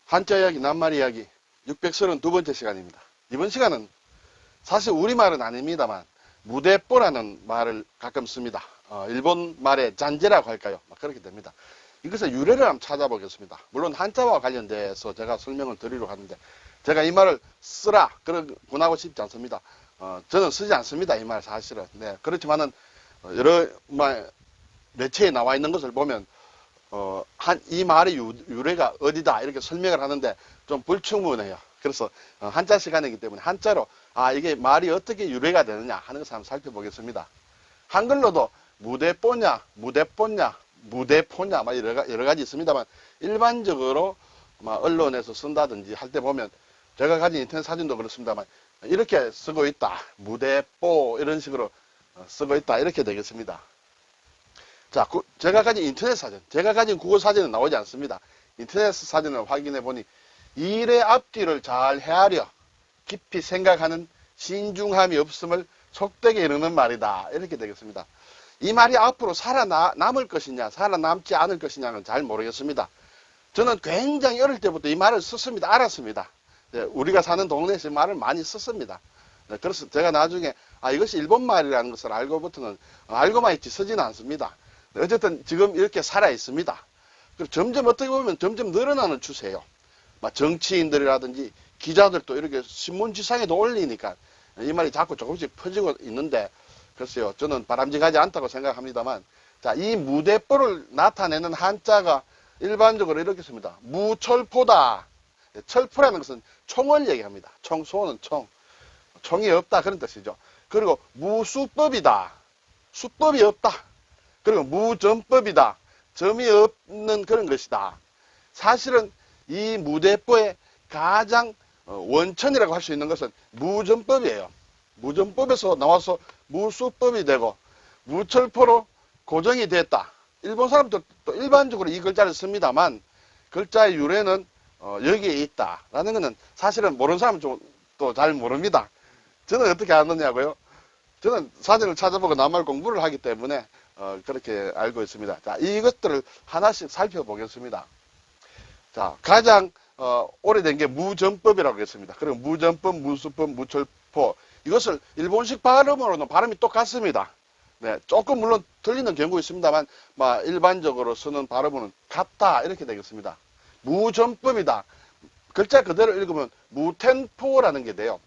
한자 이야기, 낱말 이야기 632번째 시간입니다. 이번 시간은 사실 우리말은 아닙니다만 무대뽀라는 말을 가끔 씁니다. 일본 말의 잔재라고 할까요? 그렇게 됩니다. 이것의 유래를 한번 찾아보겠습니다. 물론 한자와 관련돼서 제가 설명을 드리려고 하는데 제가 이 말을 쓰라 그런 권하고 싶지 않습니다. 저는 쓰지 않습니다. 이 말 사실은. 네, 그렇지만은 여러 매체에 나와 있는 것을 보면 이 말의 유래가 어디다 이렇게 설명을 하는데 좀 불충분해요. 그래서 한자 시간이기 때문에 한자로 이게 말이 어떻게 유래가 되느냐 하는 것을 한번 살펴보겠습니다. 한글로도 무대뽀냐, 무대뽀냐, 무대포냐 여러 가지 있습니다만 일반적으로 언론에서 쓴다든지 할 때 보면 제가 가진 인터넷 사진도 그렇습니다만 이렇게 쓰고 있다. 무대뽀 이런 식으로 쓰고 있다. 이렇게 되겠습니다. 자, 제가 가진 인터넷 사진, 제가 가진 국어 사진은 나오지 않습니다. 인터넷 사진을 확인해 보니 일의 앞뒤를 잘 헤아려 깊이 생각하는 신중함이 없음을 속되게 이르는 말이다. 이렇게 되겠습니다. 이 말이 앞으로 살아남을 것이냐, 살아남지 않을 것이냐는 잘 모르겠습니다. 저는 굉장히 어릴 때부터 이 말을 썼습니다. 알았습니다. 네, 우리가 사는 동네에서 이 말을 많이 썼습니다. 네, 그래서 제가 나중에 이것이 일본 말이라는 것을 알고부터는 알고만 있지 쓰지는 않습니다. 네, 어쨌든 지금 이렇게 살아 있습니다. 그리고 점점 어떻게 보면 점점 늘어나는 추세예요. 정치인들이라든지 기자들도 이렇게 신문지상에도 올리니까 이 말이 자꾸 조금씩 퍼지고 있는데 글쎄요, 저는 바람직하지 않다고 생각합니다만, 자, 이 무대뽀를 나타내는 한자가 일반적으로 이렇게 씁니다. 무철포다. 철포라는 것은 총을 얘기합니다. 소는 총. 총이 없다. 그런 뜻이죠. 그리고 무수법이다. 수법이 없다. 그리고 무점법이다. 점이 없는 그런 것이다. 사실은 이 무대뽀의 가장 원천이라고 할 수 있는 것은 무점법이에요. 무점법에서 나와서 무수법이 되고 무철포로 고정이 됐다. 일본 사람들도 일반적으로 이 글자를 씁니다만 글자의 유래는 여기에 있다라는 것은 사실은 모르는 사람은 또 잘 모릅니다. 저는 어떻게 아느냐고요? 저는 사전을 찾아보고 낱말 공부를 하기 때문에 그렇게 알고 있습니다. 자, 이것들을 하나씩 살펴보겠습니다. 자, 가장 오래된 게 무점법이라고 했습니다. 그리고 무점법, 무수법, 무철포 이것을 일본식 발음으로는 발음이 똑같습니다. 네, 조금 물론 틀리는 경우 있습니다만 일반적으로 쓰는 발음은 같다 이렇게 되겠습니다. 무점법이다. 글자 그대로 읽으면 무텐포라는 게 돼요.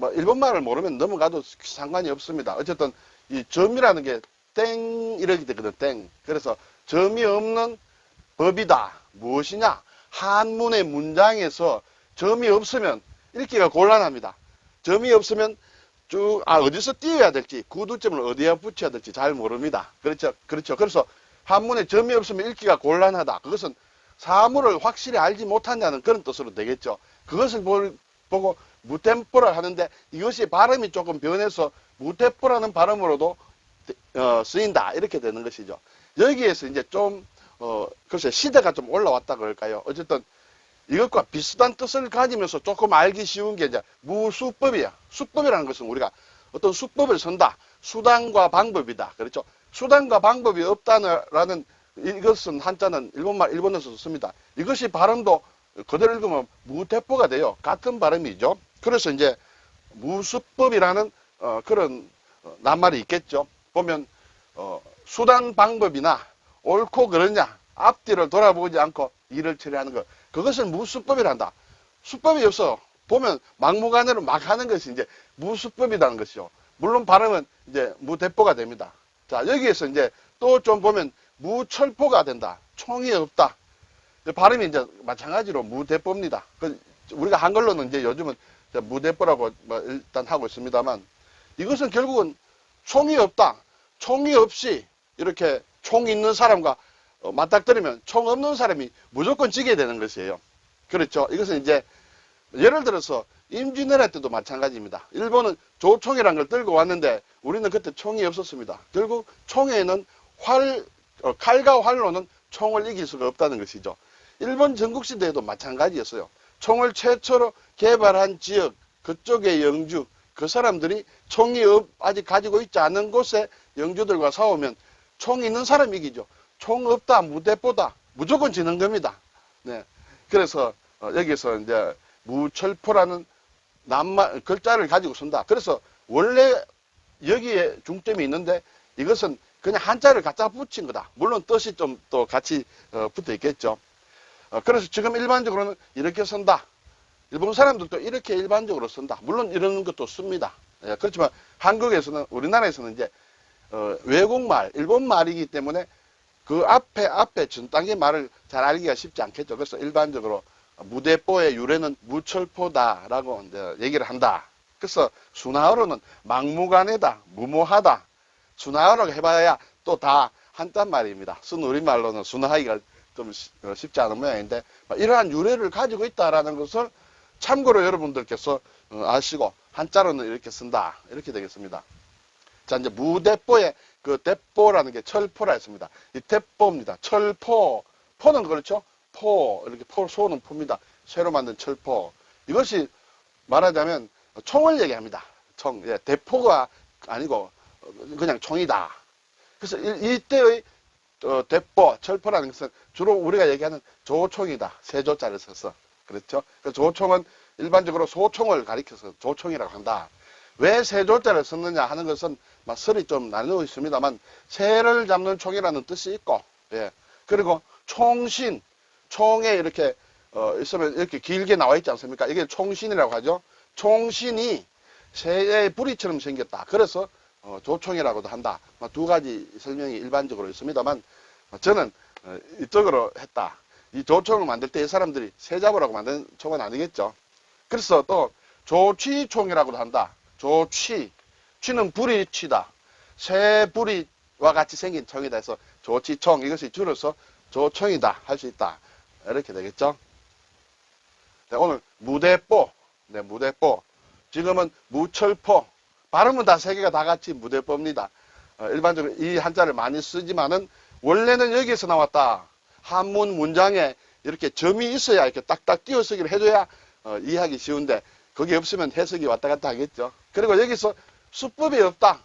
일본말을 모르면 넘어가도 상관이 없습니다. 어쨌든 이 점이라는 게 땡 이렇게 되거든. 땡. 그래서 점이 없는 법이다. 무엇이냐? 한문의 문장에서 점이 없으면 읽기가 곤란합니다. 점이 없으면 어디서 띄워야 될지, 구두점을 어디에 붙여야 될지 잘 모릅니다. 그렇죠. 그래서 한문에 점이 없으면 읽기가 곤란하다. 그것은 사물을 확실히 알지 못한다는 그런 뜻으로 되겠죠. 그것을 보고 무템포를 하는데 이것이 발음이 조금 변해서 무테포라는 발음으로도 쓰인다. 이렇게 되는 것이죠. 여기에서 이제 글쎄 시대가 좀 올라왔다 그럴까요? 어쨌든 이것과 비슷한 뜻을 가지면서 조금 알기 쉬운 게 이제 무수법이야. 수법이라는 것은 우리가 어떤 수법을 쓴다. 수단과 방법이다. 그렇죠? 수단과 방법이 없다는 이것은 한자는 일본에서 씁니다. 이것이 발음도 그대로 읽으면 무대뽀가 돼요. 같은 발음이죠. 그래서 이제 무수법이라는 그런 낱말이 있겠죠. 보면 수단 방법이나 옳고 그러냐 앞뒤를 돌아보지 않고 일을 처리하는 것 그것을 무수법이란다. 수법이 없어. 보면 막무가내로 막 하는 것이 이제 무수법이라는 것이죠. 물론 발음은 이제 무대뽀가 됩니다. 자, 여기에서 이제 또 좀 보면 무철포가 된다. 총이 없다. 발음이 이제 마찬가지로 무대뽀입니다. 우리가 한글로는 이제 요즘은 무대뽀라고 일단 하고 있습니다만 이것은 결국은 총이 없다. 총이 없이 이렇게 총 있는 사람과 맞닥뜨리면 총 없는 사람이 무조건 지게 되는 것이에요. 그렇죠. 이것은 이제 예를 들어서 임진왜란 때도 마찬가지입니다. 일본은 조총이라는 걸 들고 왔는데 우리는 그때 총이 없었습니다. 결국 총에는 칼과 활로는 총을 이길 수가 없다는 것이죠. 일본 전국시대에도 마찬가지였어요. 총을 최초로 개발한 지역, 그쪽의 영주, 그 사람들이 총이 아직 가지고 있지 않은 곳에 영주들과 싸우면 총 있는 사람이 이기죠. 총 없다, 무대뽀다, 무조건 지는 겁니다. 네. 그래서 여기서 이제 무철포라는 글자를 가지고 쓴다. 그래서 원래 여기에 중점이 있는데 이것은 그냥 한자를 갖다 붙인 거다. 물론 뜻이 좀 또 같이 붙어 있겠죠. 그래서 지금 일반적으로는 이렇게 쓴다. 일본 사람들도 이렇게 일반적으로 쓴다. 물론 이런 것도 씁니다. 예, 그렇지만 한국에서는, 우리나라에서는 이제 외국말, 일본 말이기 때문에 그 앞에 전 단계 말을 잘 알기가 쉽지 않겠죠. 그래서 일반적으로 무대뽀의 유래는 무철포다라고 이제 얘기를 한다. 그래서 순화어로는 막무가내다, 무모하다. 순화어라고 해봐야 또 다 한자 말입니다. 순 우리말로는 순화하기가 좀 쉽지 않은 모양인데, 이러한 유래를 가지고 있다라는 것을 참고로 여러분들께서 아시고 한자로는 이렇게 쓴다. 이렇게 되겠습니다. 자, 이제 무대뽀의 그 대뽀라는 게 철포라 했습니다. 이 대뽀입니다. 철포. 포는 그렇죠? 포. 이렇게 소는 포입니다. 쇠로 만든 철포. 이것이 말하자면 총을 얘기합니다. 총. 예, 대포가 아니고 그냥 총이다. 그래서 이때의 대포, 철포라는 것은 주로 우리가 얘기하는 조총이다. 세조자를 써서. 그렇죠? 조총은 일반적으로 소총을 가리켜서 조총이라고 한다. 왜 세조자를 썼느냐 하는 것은 설이 좀 나뉘어 있습니다만, 새를 잡는 총이라는 뜻이 있고, 예. 그리고 총신, 총에 이렇게 있으면 이렇게 길게 나와 있지 않습니까? 이게 총신이라고 하죠. 총신이 새의 부리처럼 생겼다. 그래서 조총이라고도 한다. 두 가지 설명이 일반적으로 있습니다만, 저는 이쪽으로 했다. 이 조총을 만들 때 이 사람들이 새 잡으라고 만든 총은 아니겠죠. 그래서 또 조취총이라고도 한다. 조취. 취는 부리취다. 새 부리와 같이 생긴 총이다 해서 조취총. 이것이 줄여서 조총이다 할 수 있다. 이렇게 되겠죠. 네, 오늘 무대뽀. 네, 무대뽀. 지금은 무철포. 발음은 다 세 개가 다 같이 무대뽀입니다. 일반적으로 이 한자를 많이 쓰지만은 원래는 여기에서 나왔다. 한문 문장에 이렇게 점이 있어야 이렇게 딱딱 띄어쓰기를 해줘야 이해하기 쉬운데, 거기 없으면 해석이 왔다 갔다 하겠죠. 그리고 여기서 수법이 없다.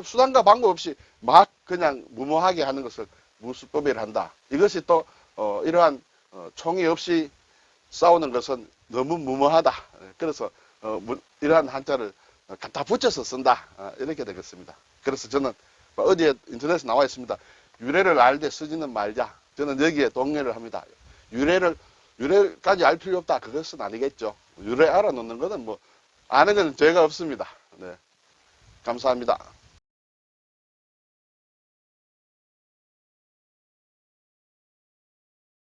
수단과 방법 없이 막 그냥 무모하게 하는 것을 무수법이라 한다. 이것이 또 이러한 총이 없이 싸우는 것은 너무 무모하다. 그래서 이러한 한자를 갖다 붙여서 쓴다. 이렇게 되겠습니다. 그래서 저는 어디에 인터넷에 나와 있습니다. 유래를 알되 쓰지는 말자. 저는 여기에 동의를 합니다. 유래까지 알 필요 없다. 그것은 아니겠죠. 유래 알아놓는 것은 아는 것은 죄가 없습니다. 네. 감사합니다.